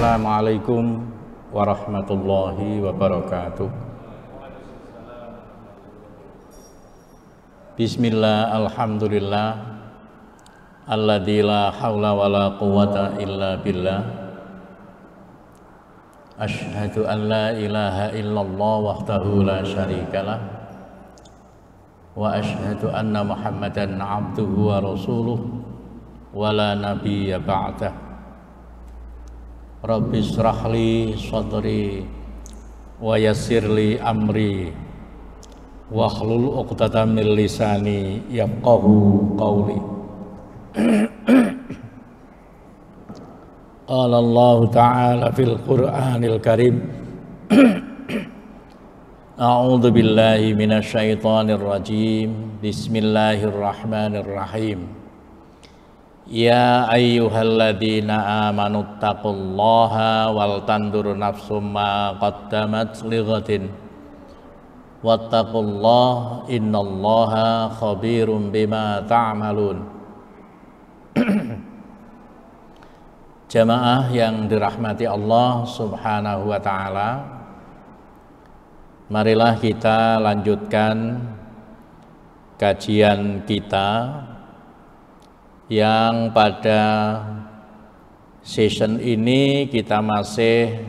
Assalamualaikum warahmatullahi wabarakatuh. Bismillah, alhamdulillah, alladzi la haula wala quwwata illa billah. Asyhadu an la ilaha illallah wahdahu la syarikalah, wa asyhadu anna Muhammadan abduhu wa rasuluh wa la nabiyya ba'dah. Rabbi shrah li sadri wa yassir li amri wahlul 'uqdatam min lisani yafqahu qawli. Qala Allah ta'ala fil Qur'anil Karim. A'udzu billahi minasy syaithanir rajim. Bismillahirrahmanirrahim. Ya ayyuhalladzina amanu taqullaha wal tandur nafsum ma qaddamat lighadin wattaqullaha innallaha khabirum bima ta'malun. Jamaah yang dirahmati Allah Subhanahu wa taala, marilah kita lanjutkan kajian kita yang pada session ini kita masih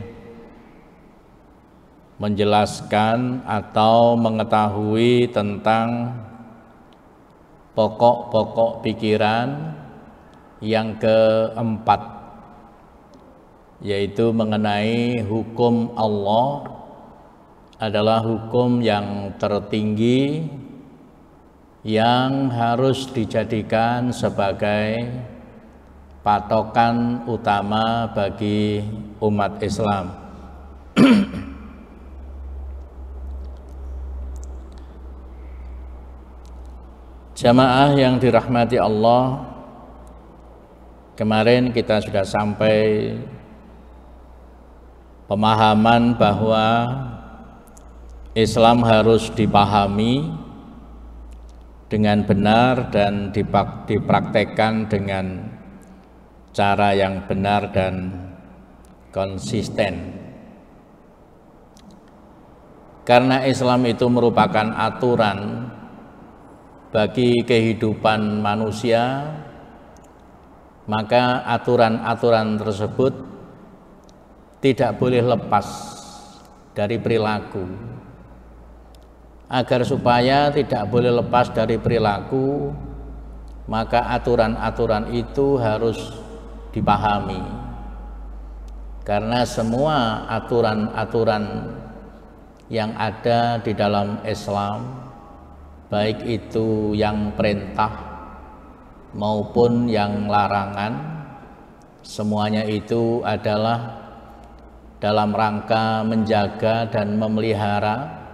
menjelaskan atau mengetahui tentang pokok-pokok pikiran yang keempat, yaitu mengenai hukum Allah adalah hukum yang tertinggi yang harus dijadikan sebagai patokan utama bagi umat Islam. Jamaah yang dirahmati Allah, kemarin kita sudah sampai pemahaman bahwa Islam harus dipahami dengan benar dan dipraktekkan dengan cara yang benar dan konsisten. Karena Islam itu merupakan aturan bagi kehidupan manusia, maka aturan-aturan tersebut tidak boleh lepas dari perilaku. Agar supaya tidak boleh lepas dari perilaku, maka aturan-aturan itu harus dipahami. Karena semua aturan-aturan yang ada di dalam Islam, baik itu yang perintah maupun yang larangan, semuanya itu adalah dalam rangka menjaga dan memelihara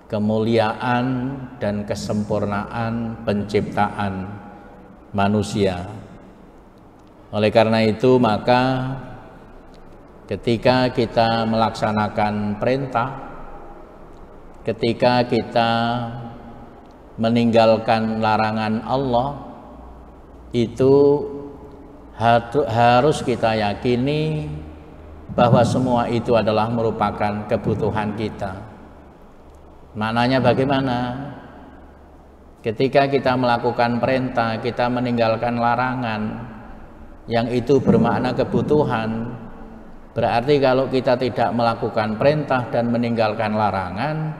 kemuliaan dan kesempurnaan penciptaan manusia. Oleh karena itu, maka ketika kita melaksanakan perintah, ketika kita meninggalkan larangan Allah, itu harus kita yakini bahwa semua itu adalah merupakan kebutuhan kita. Maknanya bagaimana? Ketika kita melakukan perintah, kita meninggalkan larangan, yang itu bermakna kebutuhan. Berarti kalau kita tidak melakukan perintah dan meninggalkan larangan,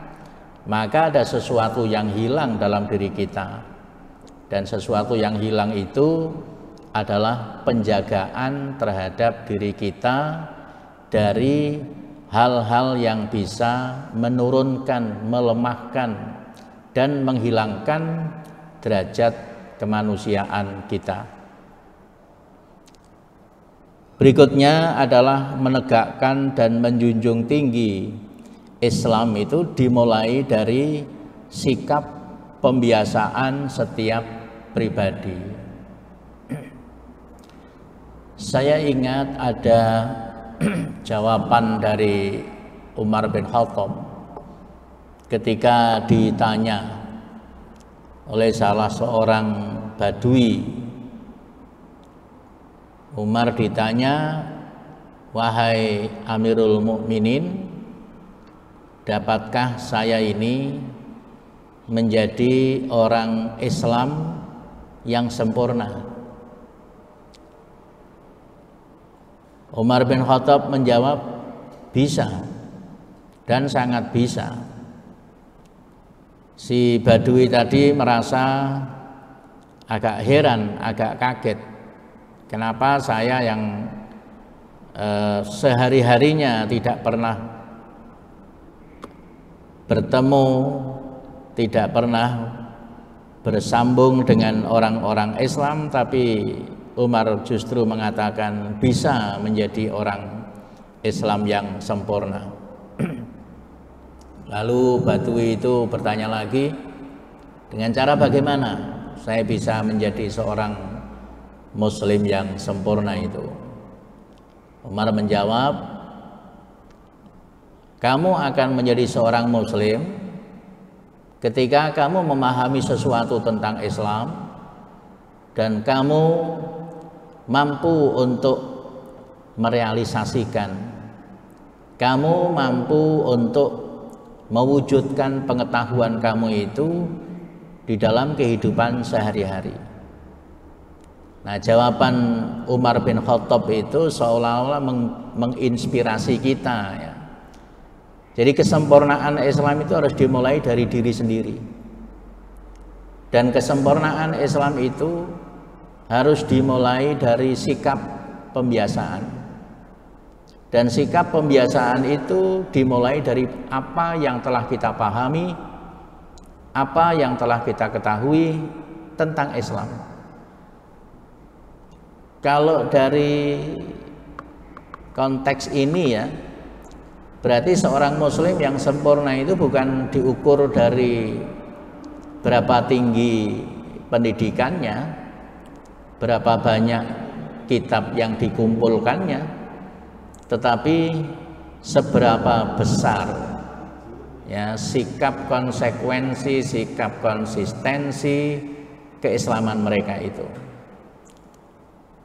maka ada sesuatu yang hilang dalam diri kita. Dan sesuatu yang hilang itu adalah penjagaan terhadap diri kita dari hal-hal yang bisa menurunkan, melemahkan, dan menghilangkan derajat kemanusiaan kita. Berikutnya adalah menegakkan dan menjunjung tinggi Islam itu dimulai dari sikap pembiasaan setiap pribadi. Saya ingat ada jawaban dari Umar bin Khattab ketika ditanya oleh salah seorang badui. Umar ditanya, wahai Amirul Mukminin, dapatkah saya ini menjadi orang Islam yang sempurna? Umar bin Khattab menjawab, bisa, dan sangat bisa. Si Badui tadi merasa agak heran, agak kaget. Kenapa saya yang sehari-harinya tidak pernah bertemu, tidak pernah bersambung dengan orang-orang Islam, tapi Umar justru mengatakan bisa menjadi orang Islam yang sempurna. Lalu Badui itu bertanya lagi, dengan cara bagaimana saya bisa menjadi seorang Muslim yang sempurna itu? Umar menjawab, kamu akan menjadi seorang Muslim ketika kamu memahami sesuatu tentang Islam dan kamu mampu untuk merealisasikan, kamu mampu untuk mewujudkan pengetahuan kamu itu di dalam kehidupan sehari-hari. Nah, jawaban Umar bin Khattab itu seolah-olah menginspirasi kita ya. Jadi kesempurnaan Islam itu harus dimulai dari diri sendiri. Dan kesempurnaan Islam itu harus dimulai dari sikap pembiasaan. Dan sikap pembiasaan itu dimulai dari apa yang telah kita pahami, apa yang telah kita ketahui tentang Islam. Kalau dari konteks ini ya, berarti seorang Muslim yang sempurna itu bukan diukur dari berapa tinggi pendidikannya, berapa banyak kitab yang dikumpulkannya, tetapi seberapa besar ya sikap konsekuensi, sikap konsistensi keislaman mereka itu.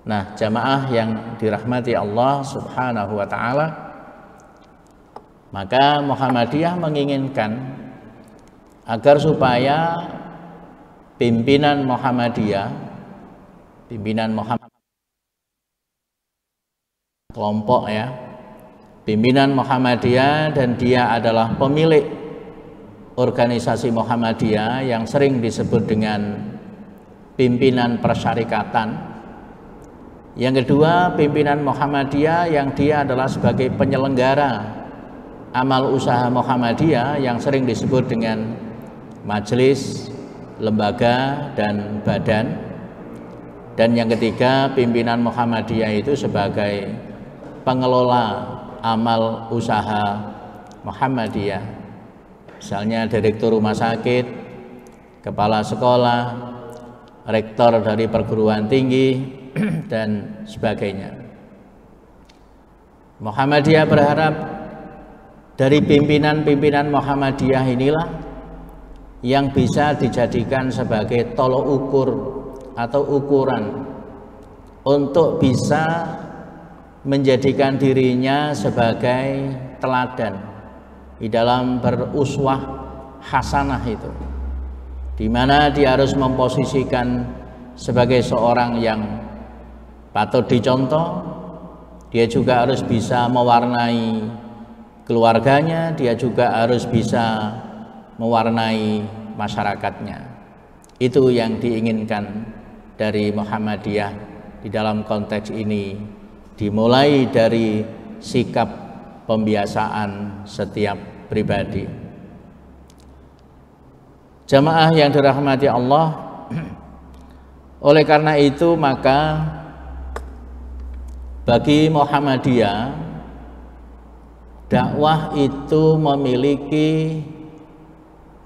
Nah, jamaah yang dirahmati Allah Subhanahu wa ta'ala, maka Muhammadiyah menginginkan agar supaya pimpinan Muhammadiyah, pimpinan kelompok ya, pimpinan Muhammadiyah, dan dia adalah pemilik organisasi Muhammadiyah yang sering disebut dengan pimpinan persyarikatan. Yang kedua, pimpinan Muhammadiyah yang dia adalah sebagai penyelenggara amal usaha Muhammadiyah yang sering disebut dengan majelis, lembaga, dan badan. Dan yang ketiga, pimpinan Muhammadiyah itu sebagai pengelola amal usaha Muhammadiyah, misalnya direktur rumah sakit, kepala sekolah, rektor dari perguruan tinggi, dan sebagainya. Muhammadiyah berharap dari pimpinan-pimpinan Muhammadiyah inilah yang bisa dijadikan sebagai tolok ukur atau ukuran untuk bisa menjadikan dirinya sebagai teladan di dalam beruswah hasanah itu, di mana dia harus memposisikan sebagai seorang yang patut dicontoh. Dia juga harus bisa mewarnai keluarganya, dia juga harus bisa mewarnai masyarakatnya. Itu yang diinginkan dari Muhammadiyah di dalam konteks ini, dimulai dari sikap pembiasaan setiap pribadi. Jamaah yang dirahmati Allah, oleh karena itu maka bagi Muhammadiyah, dakwah itu memiliki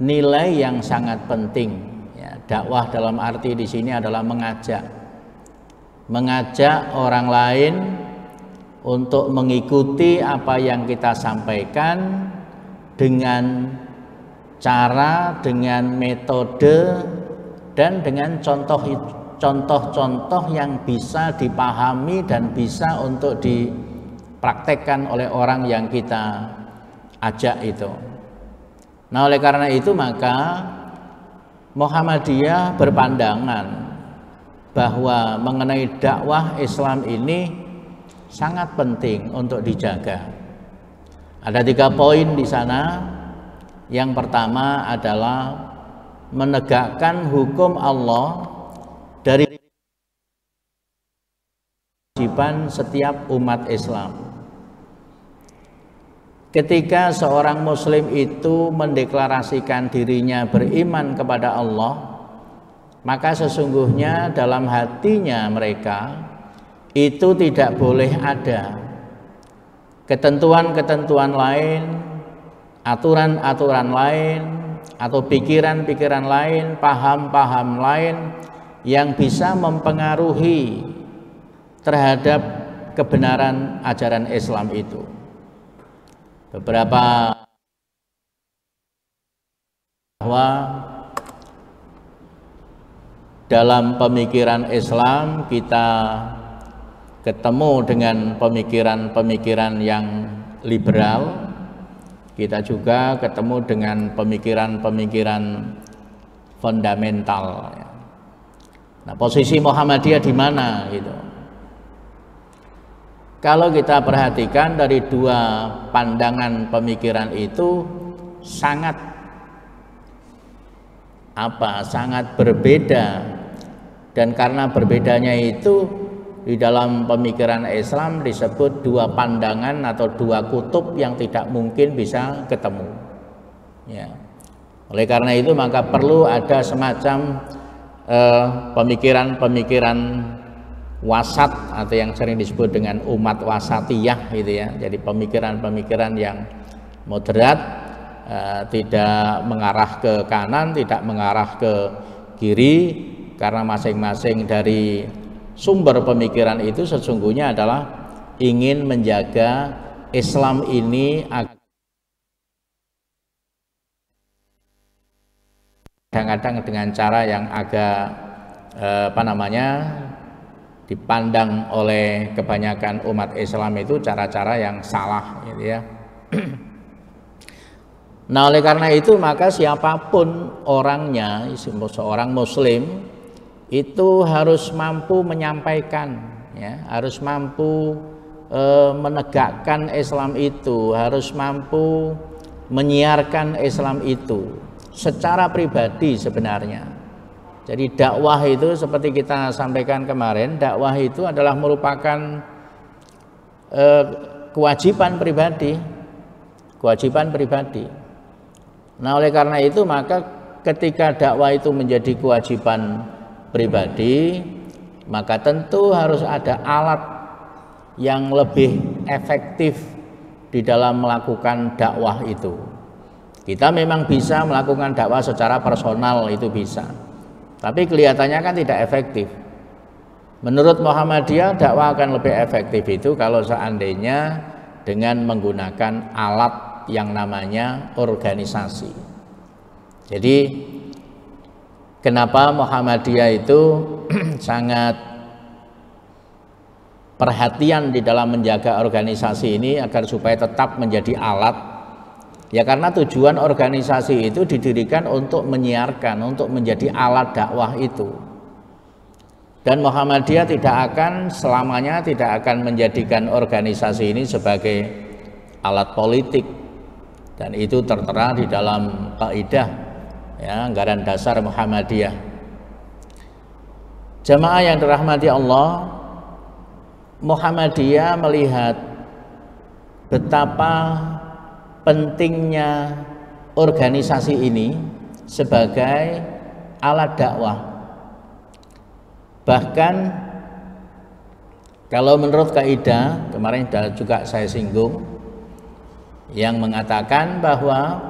nilai yang sangat penting. Ya, dakwah dalam arti di sini adalah mengajak orang lain untuk mengikuti apa yang kita sampaikan dengan cara, dengan metode, dan dengan contoh-contoh yang bisa dipahami dan bisa untuk dipraktekkan dipraktekkan oleh orang yang kita ajak itu. Nah, oleh karena itu maka Muhammadiyah berpandangan bahwa mengenai dakwah Islam ini sangat penting untuk dijaga. Ada 3 poin di sana. Yang pertama adalah menegakkan hukum Allah dari kewajiban setiap umat Islam. Ketika seorang muslim itu mendeklarasikan dirinya beriman kepada Allah, maka sesungguhnya dalam hatinya mereka itu tidak boleh ada ketentuan-ketentuan lain, aturan-aturan lain, atau pikiran-pikiran lain, paham-paham lain yang bisa mempengaruhi terhadap kebenaran ajaran Islam itu. Beberapa bahwa dalam pemikiran Islam kita ketemu dengan pemikiran-pemikiran yang liberal, kita juga ketemu dengan pemikiran-pemikiran fundamental. Nah, posisi Muhammadiyah di mana gitu? Kalau kita perhatikan dari 2 pandangan pemikiran itu sangat berbeda, dan karena berbedanya itu di dalam pemikiran Islam disebut 2 pandangan atau 2 kutub yang tidak mungkin bisa ketemu. Ya. Oleh karena itu maka perlu ada semacam pemikiran-pemikiran wasat atau yang sering disebut dengan umat wasatiyah gitu ya. Jadi pemikiran-pemikiran yang moderat, tidak mengarah ke kanan, tidak mengarah ke kiri, karena masing-masing dari sumber pemikiran itu sesungguhnya adalah ingin menjaga Islam ini kadang-kadang dengan cara yang agak dipandang oleh kebanyakan umat Islam itu cara-cara yang salah gitu ya. Nah, oleh karena itu maka siapapun orangnya, seorang muslim itu harus mampu menyampaikan ya, harus mampu menegakkan Islam itu, harus mampu menyiarkan Islam itu secara pribadi sebenarnya. Jadi dakwah itu seperti kita sampaikan kemarin, dakwah itu adalah merupakan kewajiban pribadi. Nah, oleh karena itu maka ketika dakwah itu menjadi kewajiban pribadi, maka tentu harus ada alat yang lebih efektif di dalam melakukan dakwah itu. Kita memang bisa melakukan dakwah secara personal, itu bisa. Tapi kelihatannya kan tidak efektif. Menurut Muhammadiyah dakwah akan lebih efektif itu kalau seandainya dengan menggunakan alat yang namanya organisasi. Jadi kenapa Muhammadiyah itu sangat perhatian di dalam menjaga organisasi ini agar supaya tetap menjadi alat? Ya karena tujuan organisasi itu didirikan untuk menyiarkan, untuk menjadi alat dakwah itu. Dan Muhammadiyah tidak akan menjadikan organisasi ini sebagai alat politik. Dan itu tertera di dalam kaidah ya, anggaran dasar Muhammadiyah. Jamaah yang dirahmati Allah, Muhammadiyah melihat betapa pentingnya organisasi ini sebagai alat dakwah. Bahkan kalau menurut kaidah kemarin juga saya singgung yang mengatakan bahwa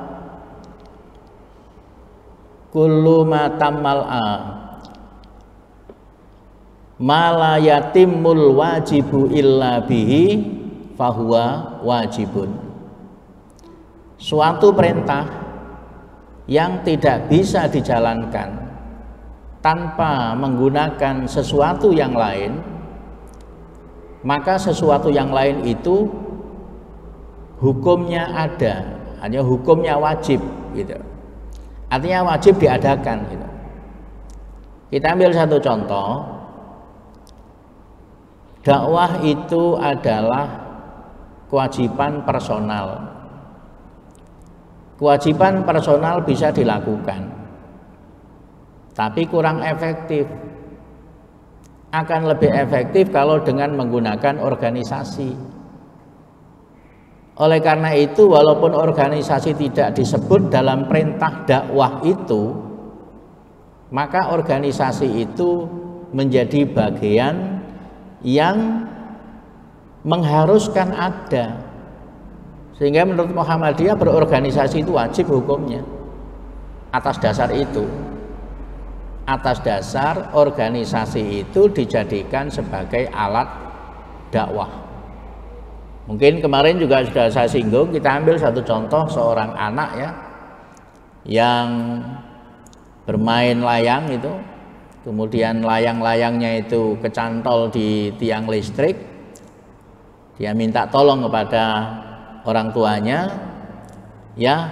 kullu ma tammal'a ma la yatimul wajibu illa bihi fahuwa wajibun. Suatu perintah yang tidak bisa dijalankan tanpa menggunakan sesuatu yang lain, maka sesuatu yang lain itu hukumnya ada, hanya hukumnya wajib gitu. Artinya wajib diadakan gitu. Kita ambil satu contoh. Dakwah itu adalah kewajiban personal. Kewajiban personal bisa dilakukan, tapi kurang efektif. Akan lebih efektif kalau dengan menggunakan organisasi. Oleh karena itu, walaupun organisasi tidak disebut dalam perintah dakwah itu, maka organisasi itu menjadi bagian yang mengharuskan ada. Sehingga menurut Muhammadiyah berorganisasi itu wajib hukumnya. Atas dasar itu, atas dasar organisasi itu dijadikan sebagai alat dakwah. Mungkin kemarin juga sudah saya singgung, kita ambil satu contoh seorang anak ya yang bermain layang itu, kemudian layang-layangnya itu kecantol di tiang listrik. Dia minta tolong kepada orang tuanya, ya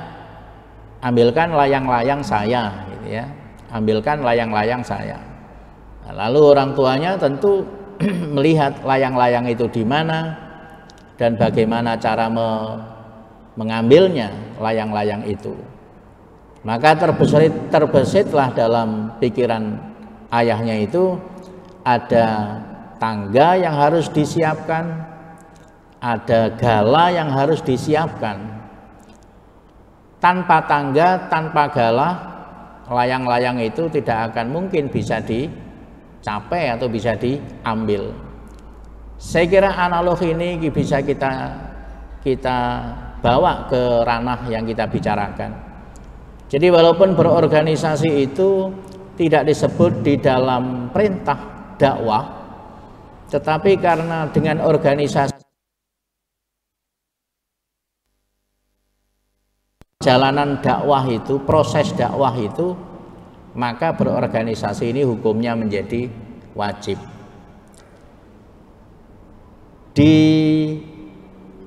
ambilkan layang-layang saya gitu ya. Ambilkan layang-layang saya. Lalu orang tuanya tentu melihat layang-layang itu di mana dan bagaimana cara mengambilnya layang-layang itu. Maka terbesitlah dalam pikiran ayahnya itu ada tangga yang harus disiapkan, ada gala yang harus disiapkan. Tanpa tangga, tanpa gala, layang-layang itu tidak akan mungkin bisa dicapai atau bisa diambil. Saya kira analogi ini bisa kita bawa ke ranah yang kita bicarakan. Jadi walaupun berorganisasi itu tidak disebut di dalam perintah dakwah, tetapi karena dengan organisasi jalanan dakwah itu, proses dakwah itu, maka berorganisasi ini hukumnya menjadi wajib. Di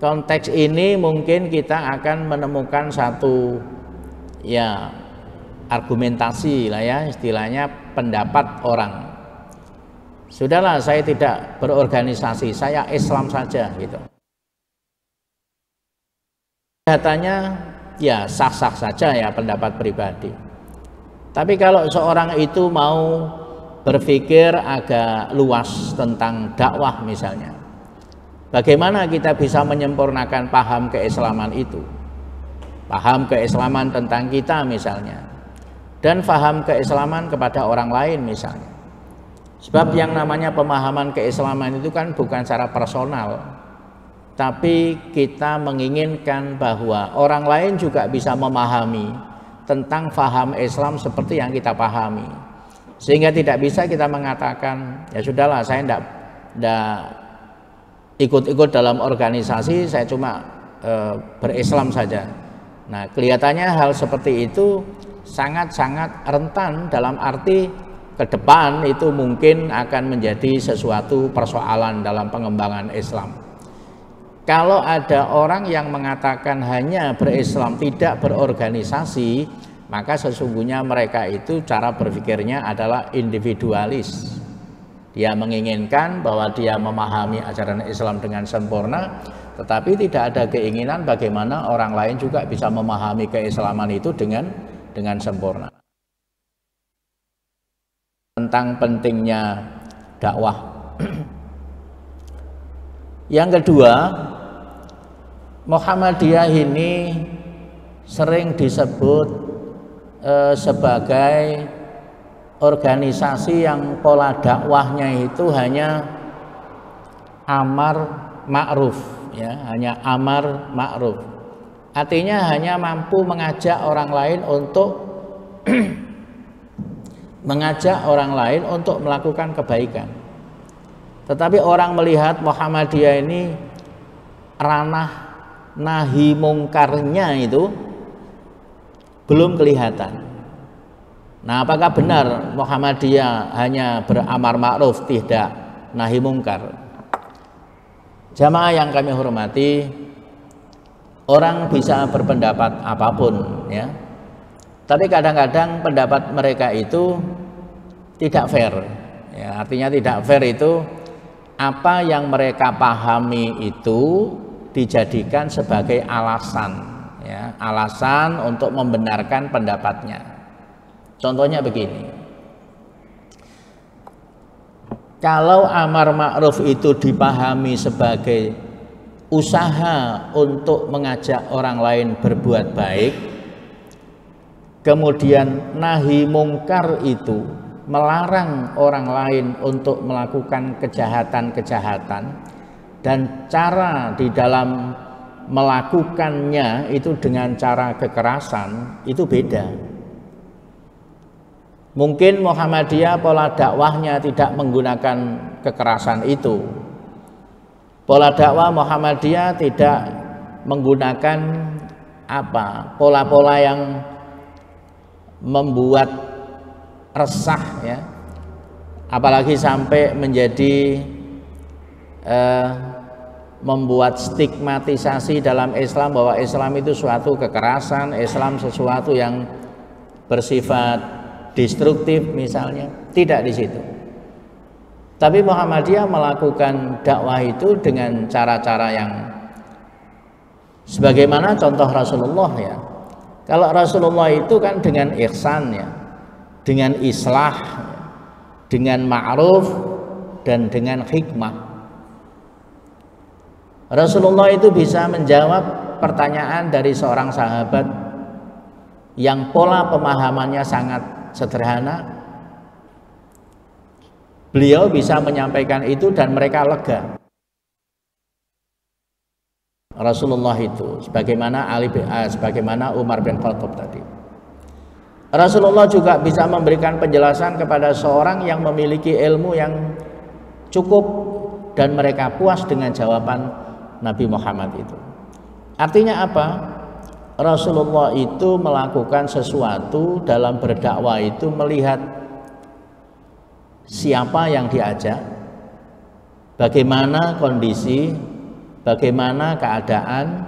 konteks ini mungkin kita akan menemukan satu ya argumentasi lah ya, istilahnya pendapat orang. Sudahlah, saya tidak berorganisasi, saya Islam saja gitu. Kelihatannya ya sah-sah saja ya pendapat pribadi. Tapi kalau seorang itu mau berpikir agak luas tentang dakwah misalnya, bagaimana kita bisa menyempurnakan paham keislaman itu? Paham keislaman tentang kita misalnya, dan paham keislaman kepada orang lain misalnya. Sebab yang namanya pemahaman keislaman itu kan bukan secara personal, tapi kita menginginkan bahwa orang lain juga bisa memahami tentang paham Islam seperti yang kita pahami. Sehingga tidak bisa kita mengatakan, ya sudahlah saya tidak ikut-ikut dalam organisasi, saya cuma berislam saja. Nah, kelihatannya hal seperti itu sangat-sangat rentan, dalam arti ke depan itu mungkin akan menjadi sesuatu persoalan dalam pengembangan Islam. Kalau ada orang yang mengatakan hanya berislam tidak berorganisasi, maka sesungguhnya mereka itu cara berpikirnya adalah individualis. Dia menginginkan bahwa dia memahami ajaran Islam dengan sempurna, tetapi tidak ada keinginan bagaimana orang lain juga bisa memahami keislaman itu dengan sempurna. Tentang pentingnya dakwah. Yang kedua, Muhammadiyah ini sering disebut sebagai organisasi yang pola dakwahnya itu hanya amar ma'ruf, ya, hanya amar ma'ruf. Artinya hanya mampu mengajak orang lain untuk melakukan kebaikan. Tetapi orang melihat Muhammadiyah ini ranah nahi mungkarnya itu belum kelihatan. Nah, apakah benar Muhammadiyah hanya beramar ma'ruf tidak nahi mungkar? Jamaah yang kami hormati, Orang bisa berpendapat apapun ya. Tapi kadang-kadang pendapat mereka itu tidak fair. Ya, artinya tidak fair itu apa yang mereka pahami itu dijadikan sebagai alasan, ya, alasan untuk membenarkan pendapatnya. Contohnya begini, kalau amar ma'ruf itu dipahami sebagai usaha untuk mengajak orang lain berbuat baik, kemudian nahi mungkar itu melarang orang lain untuk melakukan kejahatan-kejahatan, dan cara di dalam melakukannya itu dengan cara kekerasan, itu beda. Mungkin Muhammadiyah pola dakwahnya tidak menggunakan kekerasan itu. Pola dakwah Muhammadiyah tidak menggunakan pola-pola yang membuat resah ya, apalagi sampai menjadi membuat stigmatisasi dalam Islam bahwa Islam itu suatu kekerasan, Islam sesuatu yang bersifat destruktif misalnya. Tidak di situ. Tapi Muhammadiyah melakukan dakwah itu dengan cara-cara yang sebagaimana contoh Rasulullah ya. Kalau Rasulullah itu kan dengan ihsan ya, dengan islah, dengan ma'ruf, dan dengan hikmah. Rasulullah itu bisa menjawab pertanyaan dari seorang sahabat yang pola pemahamannya sangat sederhana. Beliau bisa menyampaikan itu dan mereka lega. Rasulullah itu sebagaimana Umar bin Khattab tadi. Rasulullah juga bisa memberikan penjelasan kepada seorang yang memiliki ilmu yang cukup dan mereka puas dengan jawaban Nabi Muhammad itu. Artinya apa? Rasulullah itu melakukan sesuatu dalam berdakwah itu melihat siapa yang diajak, bagaimana kondisi, bagaimana keadaan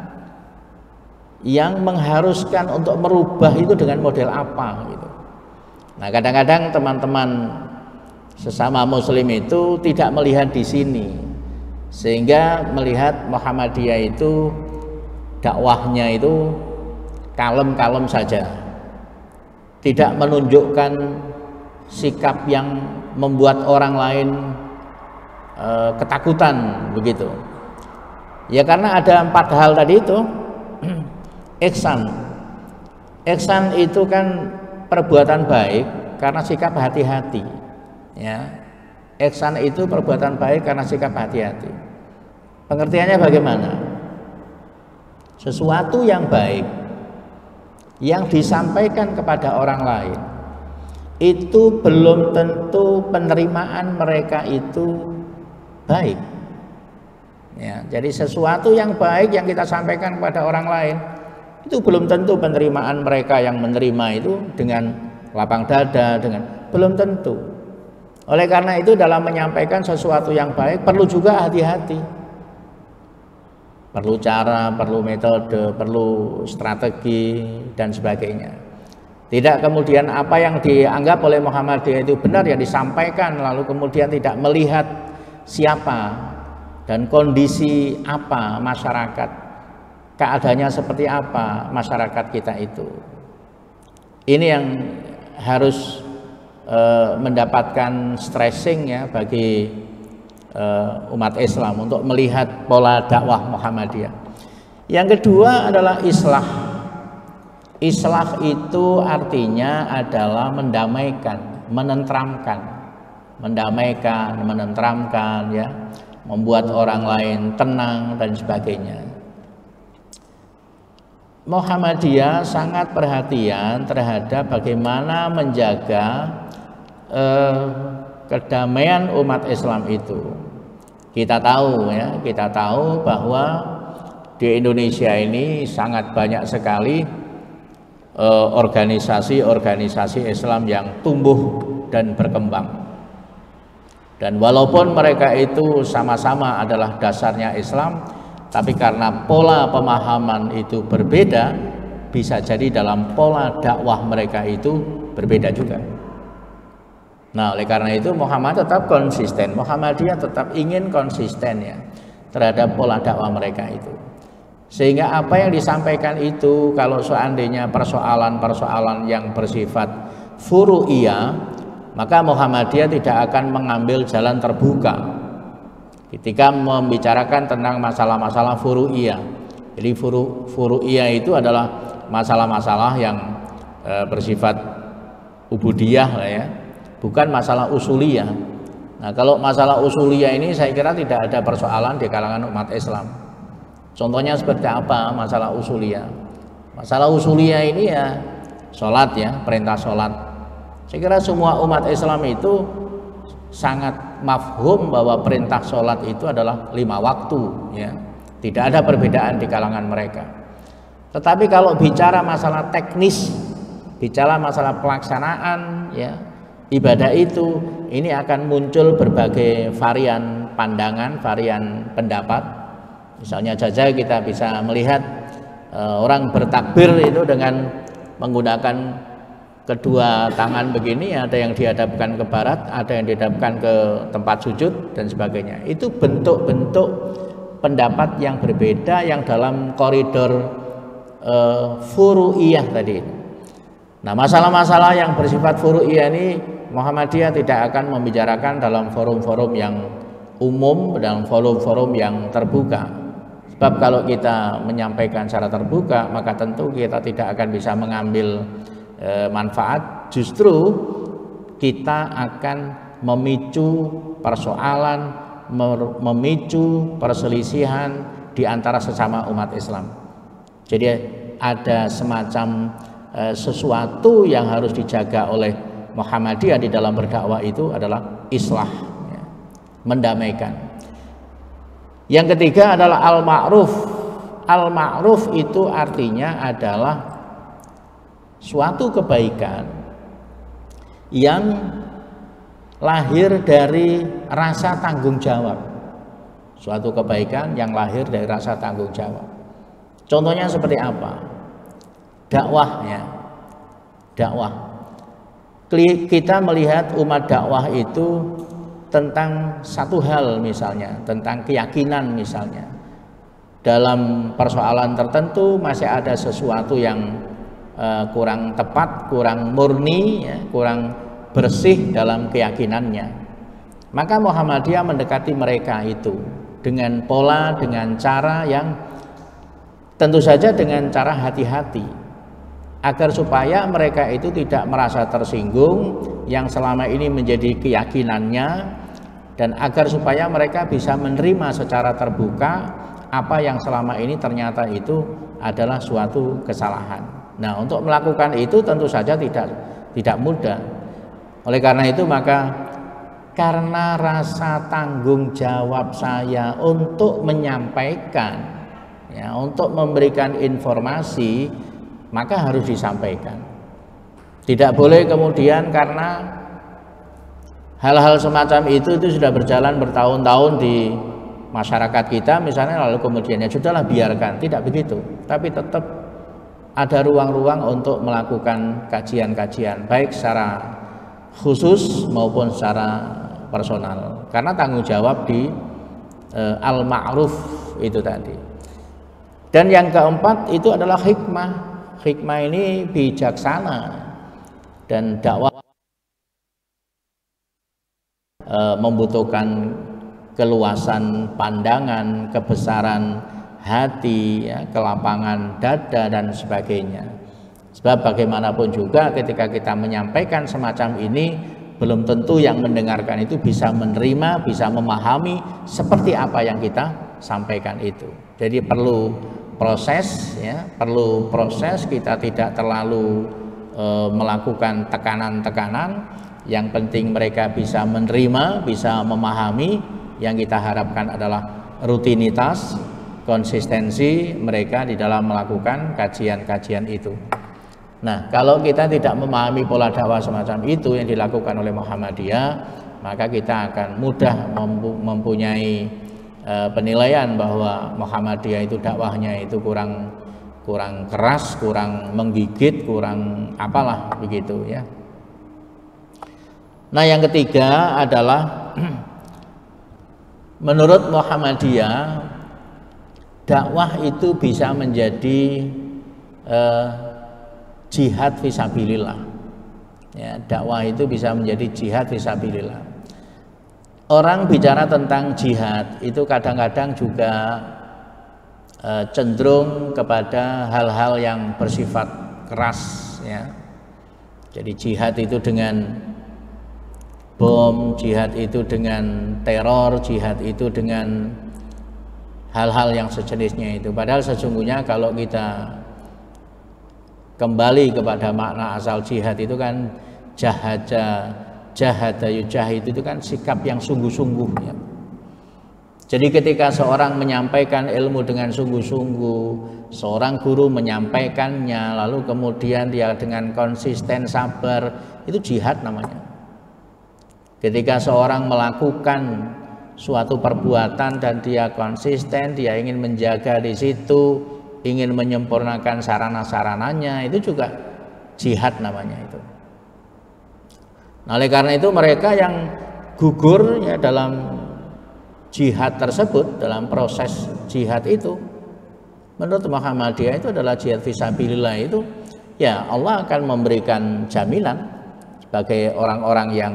yang mengharuskan untuk merubah itu dengan model apa gitu. Nah, kadang-kadang teman-teman sesama muslim itu tidak melihat di sini, sehingga melihat Muhammadiyah itu dakwahnya itu kalem-kalem saja, tidak menunjukkan sikap yang membuat orang lain ketakutan begitu. Ya karena ada 4 hal tadi itu. Ihsan itu kan perbuatan baik karena sikap hati-hati ya. Ihsan itu perbuatan baik karena sikap hati-hati. Pengertiannya bagaimana? Sesuatu yang baik yang disampaikan kepada orang lain itu belum tentu penerimaan mereka itu baik ya. Jadi sesuatu yang baik yang kita sampaikan kepada orang lain itu belum tentu penerimaan mereka yang menerima itu dengan lapang dada, belum tentu. Oleh karena itu dalam menyampaikan sesuatu yang baik perlu juga hati-hati, perlu cara, perlu metode, perlu strategi dan sebagainya. Tidak kemudian apa yang dianggap oleh Muhammadiyah itu benar yang disampaikan lalu kemudian tidak melihat siapa dan kondisi apa masyarakat, keadaannya seperti apa masyarakat kita itu. Ini yang harus mendapatkan stressing ya bagi umat Islam untuk melihat pola dakwah Muhammadiyah. Yang kedua adalah islah. Islah itu artinya adalah mendamaikan, menenteramkan, menenteramkan ya, membuat orang lain tenang dan sebagainya. Muhammadiyah sangat perhatian terhadap bagaimana menjaga kedamaian umat Islam itu. Kita tahu bahwa di Indonesia ini sangat banyak sekali organisasi-organisasi Islam yang tumbuh dan berkembang. Dan walaupun mereka itu sama-sama adalah dasarnya Islam, tapi karena pola pemahaman itu berbeda, bisa jadi dalam pola dakwah mereka itu berbeda juga. Nah, oleh karena itu Muhammad tetap konsisten, Muhammadiyah tetap ingin konsisten ya terhadap pola dakwah mereka itu. Sehingga apa yang disampaikan itu, kalau seandainya persoalan-persoalan yang bersifat furu'iyah, maka Muhammadiyah tidak akan mengambil jalan terbuka ketika membicarakan tentang masalah-masalah furu'iyah. Jadi furu'iyah itu adalah masalah-masalah yang bersifat ubudiyah lah ya, bukan masalah usuliyah. Nah, kalau masalah usuliyah ini saya kira tidak ada persoalan di kalangan umat Islam. Contohnya seperti apa masalah usuliyah? Masalah usuliyah ini ya sholat ya, perintah sholat. Saya kira semua umat Islam itu sangat mafhum bahwa perintah sholat itu adalah 5 waktu ya. Tidak ada perbedaan di kalangan mereka. Tetapi kalau bicara masalah teknis, bicara masalah pelaksanaan ya ibadah itu, ini akan muncul berbagai varian pandangan, varian pendapat. Misalnya saja kita bisa melihat orang bertakbir itu dengan menggunakan kedua tangan begini, ada yang dihadapkan ke barat, ada yang dihadapkan ke tempat sujud dan sebagainya. Itu bentuk-bentuk pendapat yang berbeda yang dalam koridor furu'iyah tadi. Nah, masalah-masalah yang bersifat furu'iyah ini Muhammadiyah tidak akan membicarakan dalam forum-forum yang umum, dalam forum-forum yang terbuka. Sebab kalau kita menyampaikan secara terbuka, maka tentu kita tidak akan bisa mengambil manfaat. Justru kita akan memicu persoalan, memicu perselisihan di antara sesama umat Islam. Jadi ada semacam sesuatu yang harus dijaga oleh Muhammadiyah di dalam berdakwah itu adalah islah, ya, mendamaikan. Yang ketiga adalah al-ma'ruf. Al-ma'ruf itu artinya adalah suatu kebaikan yang lahir dari rasa tanggung jawab. Suatu kebaikan yang lahir dari rasa tanggung jawab. Contohnya seperti apa? Dakwah ya. Dakwah. Kita melihat umat dakwah itu tentang satu hal, misalnya tentang keyakinan, misalnya dalam persoalan tertentu masih ada sesuatu yang kurang tepat, kurang murni ya, kurang bersih dalam keyakinannya, maka Muhammadiyah mendekati mereka itu dengan pola, dengan cara yang tentu saja dengan cara hati-hati, agar supaya mereka itu tidak merasa tersinggung yang selama ini menjadi keyakinannya, dan agar supaya mereka bisa menerima secara terbuka apa yang selama ini ternyata itu adalah suatu kesalahan. Nah, untuk melakukan itu tentu saja tidak mudah. Oleh karena itu, maka karena rasa tanggung jawab saya untuk menyampaikan ya, untuk memberikan informasi, maka harus disampaikan. Tidak boleh kemudian karena hal-hal semacam itu sudah berjalan bertahun-tahun di masyarakat kita misalnya, lalu kemudian ya sudahlah biarkan. Tidak begitu, tapi tetap ada ruang-ruang untuk melakukan kajian-kajian baik secara khusus maupun secara personal, karena tanggung jawab di al-ma'ruf itu tadi. Dan yang keempat itu adalah hikmah. Hikmah ini bijaksana, dan dakwah membutuhkan keluasan pandangan, kebesaran hati, ya, kelapangan dada dan sebagainya. Sebab bagaimanapun juga ketika kita menyampaikan semacam ini, belum tentu yang mendengarkan itu bisa menerima, bisa memahami seperti apa yang kita sampaikan itu. Jadi perlu proses, ya, perlu proses. Kita tidak terlalu melakukan tekanan-tekanan. Yang penting mereka bisa menerima, bisa memahami. Yang kita harapkan adalah rutinitas, konsistensi mereka di dalam melakukan kajian-kajian itu. Nah, kalau kita tidak memahami pola dakwah semacam itu yang dilakukan oleh Muhammadiyah, maka kita akan mudah mempunyai penilaian bahwa Muhammadiyah itu dakwahnya itu kurang keras, kurang menggigit, kurang apalah begitu ya. Nah, yang ketiga adalah menurut Muhammadiyah dakwah itu bisa menjadi jihad fisabilillah. Ya, dakwah itu bisa menjadi jihad fisabilillah. Orang bicara tentang jihad itu kadang-kadang juga cenderung kepada hal-hal yang bersifat keras ya. Jadi jihad itu dengan bom, jihad itu dengan teror, jihad itu dengan hal-hal yang sejenisnya itu. Padahal sesungguhnya kalau kita kembali kepada makna asal jihad itu kan jahada yujahid itu kan sikap yang sungguh-sungguh ya. Jadi ketika seorang menyampaikan ilmu dengan sungguh-sungguh, seorang guru menyampaikannya, lalu kemudian dia dengan konsisten sabar, itu jihad namanya. Ketika seorang melakukan suatu perbuatan dan dia konsisten, dia ingin menjaga di situ, ingin menyempurnakan sarana-sarananya, itu juga jihad namanya itu. Nah, oleh karena itu mereka yang gugur ya dalam jihad tersebut, dalam proses jihad itu, menurut Muhammadiyah itu adalah jihad fisabilillah itu, ya Allah akan memberikan jaminan sebagai orang-orang yang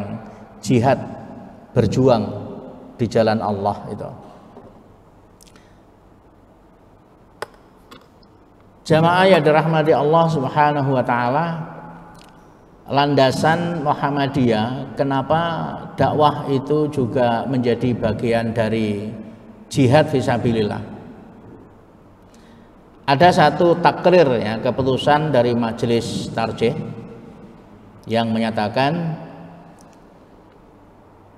jihad berjuang di jalan Allah itu. Jamaah yang dirahmati Allah Subhanahu wa taala, landasan Muhammadiyah kenapa dakwah itu juga menjadi bagian dari jihad fisabilillah. Ada satu takrir ya, keputusan dari Majelis Tarjih yang menyatakan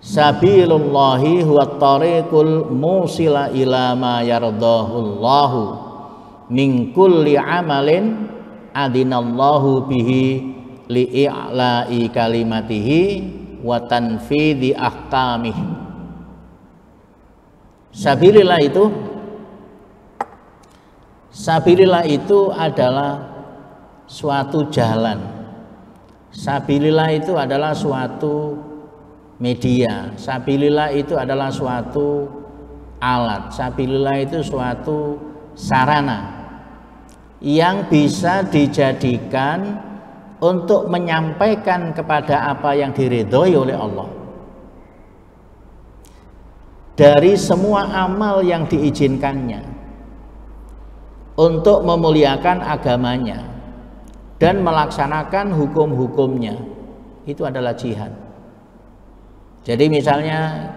sabilullahi huwa tariqul musila ila ma yardahullahu min kulli amalin adinallahu bihi li'i'la'i kalimatihi wa tanfidhi ahkamih. Sabilillah itu adalah suatu jalan. Sabilillah itu adalah suatu media. Sabilillah itu adalah suatu alat. Sabilillah itu suatu sarana yang bisa dijadikan untuk menyampaikan kepada apa yang diridhoi oleh Allah dari semua amal yang diizinkannya untuk memuliakan agamanya dan melaksanakan hukum-hukumnya. Itu adalah jihad. Jadi misalnya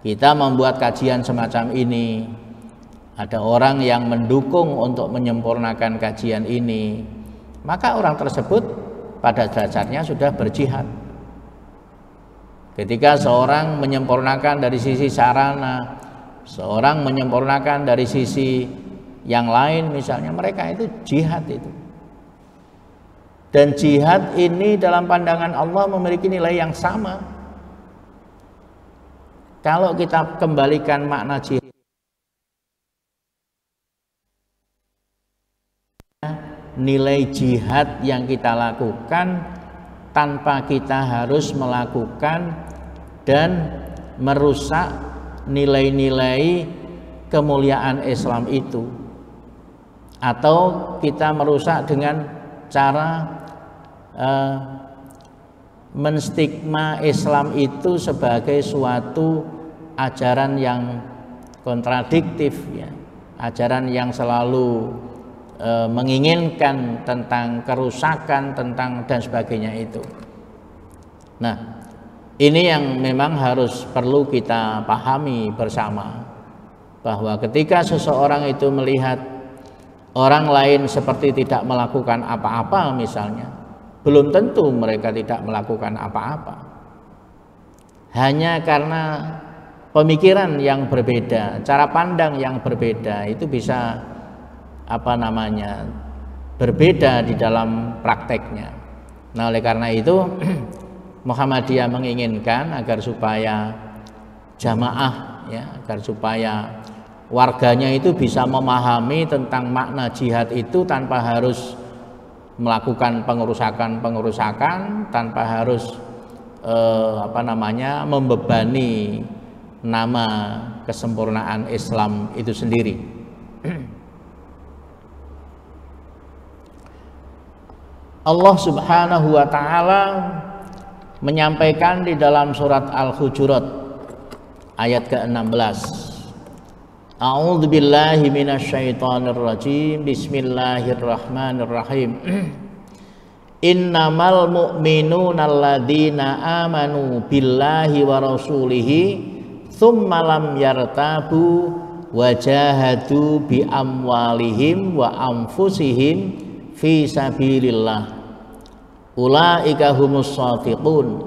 kita membuat kajian semacam ini, ada orang yang mendukung untuk menyempurnakan kajian ini, maka orang tersebut pada dasarnya sudah berjihad. Ketika seorang menyempurnakan dari sisi sarana, seorang menyempurnakan dari sisi yang lain misalnya, mereka itu jihad itu. Dan jihad ini dalam pandangan Allah memiliki nilai yang sama. Kalau kita kembalikan makna jihad, nilai jihad yang kita lakukan tanpa kita harus melakukan dan merusak nilai-nilai kemuliaan Islam itu, atau kita merusak dengan cara menstigma Islam itu sebagai suatu ajaran yang kontradiktif ya, ajaran yang selalu menginginkan tentang kerusakan, tentang dan sebagainya itu. Nah, ini yang memang harus perlu kita pahami bersama, bahwa ketika seseorang itu melihat orang lain seperti tidak melakukan apa-apa misalnya, belum tentu mereka tidak melakukan apa-apa. Hanya karena pemikiran yang berbeda, cara pandang yang berbeda, itu bisa berbeda di dalam prakteknya. Nah, oleh karena itu Muhammadiyah menginginkan agar supaya jamaah ya, agar supaya warganya itu bisa memahami tentang makna jihad itu tanpa harus melakukan pengerusakan, tanpa harus membebani nama kesempurnaan Islam itu sendiri. Allah Subhanahu wa taala menyampaikan di dalam surat Al-Hujurat ayat ke-16. A'udzu billahi minasyaitonir rajim. Bismillahirrahmanirrahim. Innamal mu'minuna alladzina amanu billahi wa rasulihi tsumma lam yartabu wa jahadu bi amwalihim wa anfusihim fi sabilillah. Ulaika humus shadiqun.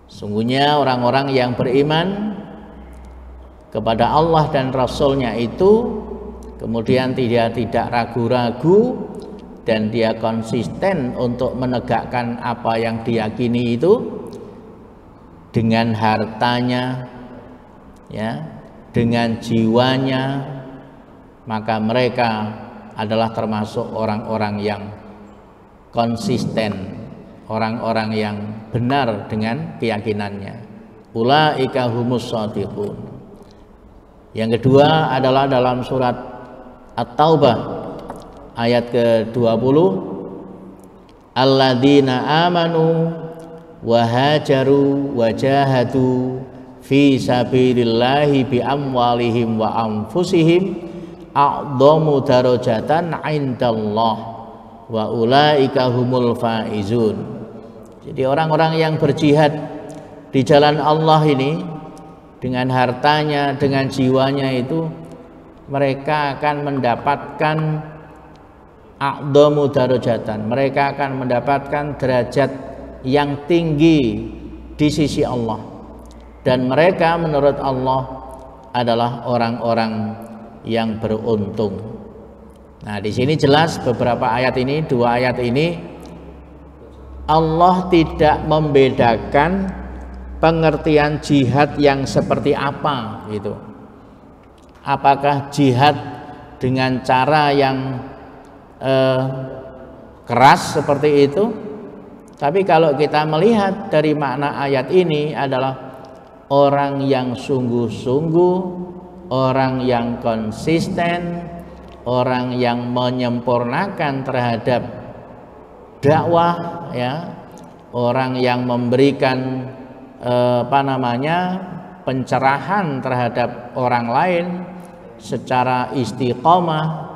Sungguhnya orang-orang yang beriman kepada Allah dan Rasul-Nya itu kemudian tidak ragu-ragu dan dia konsisten untuk menegakkan apa yang diyakini itu dengan hartanya, ya, dengan jiwanya, maka mereka adalah termasuk orang-orang yang konsisten, orang-orang yang benar dengan keyakinannya. Ulaika humus shadiqun. Yang kedua adalah dalam surat At-Taubah ayat ke-20. Alladzina amanu wa hajaru wa jahadu fi sabilillahi bi amwalihim wa anfusihim a'dhamu darajatan 'indallah wa ulaika humul faizun. Jadi orang-orang yang berjihad di jalan Allah ini dengan hartanya, dengan jiwanya itu, mereka akan mendapatkan a'dhamu darajatan, mereka akan mendapatkan derajat yang tinggi di sisi Allah, dan mereka menurut Allah adalah orang-orang yang beruntung. Nah, di sini jelas beberapa ayat ini, dua ayat ini Allah tidak membedakan pengertian jihad yang seperti apa gitu. Apakah jihad dengan cara yang keras seperti itu? Tapi kalau kita melihat dari makna ayat ini adalah orang yang sungguh-sungguh, orang yang konsisten, orang yang menyempurnakan terhadap dakwah, ya, orang yang memberikan pencerahan terhadap orang lain secara istiqomah,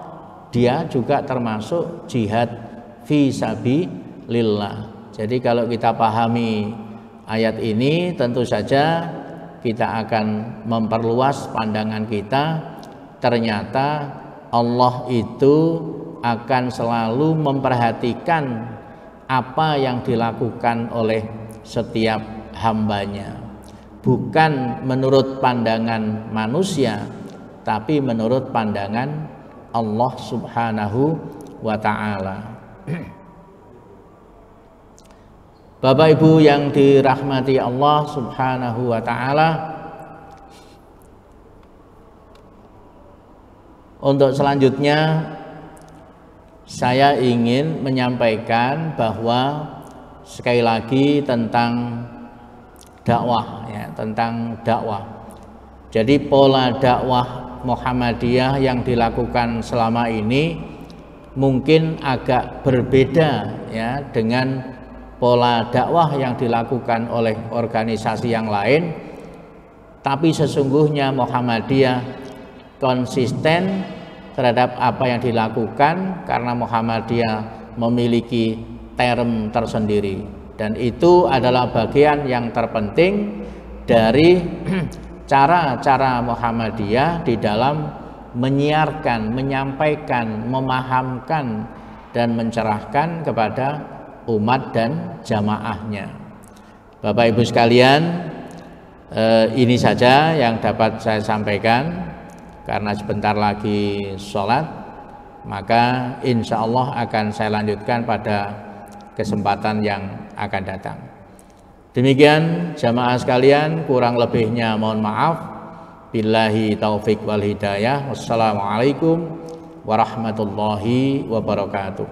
dia juga termasuk jihad fi sabilillah. Jadi kalau kita pahami ayat ini, tentu saja kita akan memperluas pandangan kita. Ternyata Allah itu akan selalu memperhatikan apa yang dilakukan oleh setiap hambanya, bukan menurut pandangan manusia, tapi menurut pandangan Allah Subhanahu wa ta'ala. Bapak Ibu yang dirahmati Allah Subhanahu wa ta'ala, untuk selanjutnya saya ingin menyampaikan bahwa sekali lagi tentang dakwah, ya, tentang dakwah. Jadi pola dakwah Muhammadiyah yang dilakukan selama ini mungkin agak berbeda, ya, dengan pola dakwah yang dilakukan oleh organisasi yang lain. Tapi sesungguhnya Muhammadiyah konsisten terhadap apa yang dilakukan karena Muhammadiyah memiliki term tersendiri, dan itu adalah bagian yang terpenting dari cara-cara Muhammadiyah di dalam menyiarkan, menyampaikan, memahamkan dan mencerahkan kepada umat dan jamaahnya. Bapak Ibu sekalian, ini saja yang dapat saya sampaikan. Karena sebentar lagi sholat, maka insya Allah akan saya lanjutkan pada kesempatan yang akan datang. Demikian jamaah sekalian, kurang lebihnya mohon maaf. Billahi taufik wal hidayah. Wassalamualaikum warahmatullahi wabarakatuh.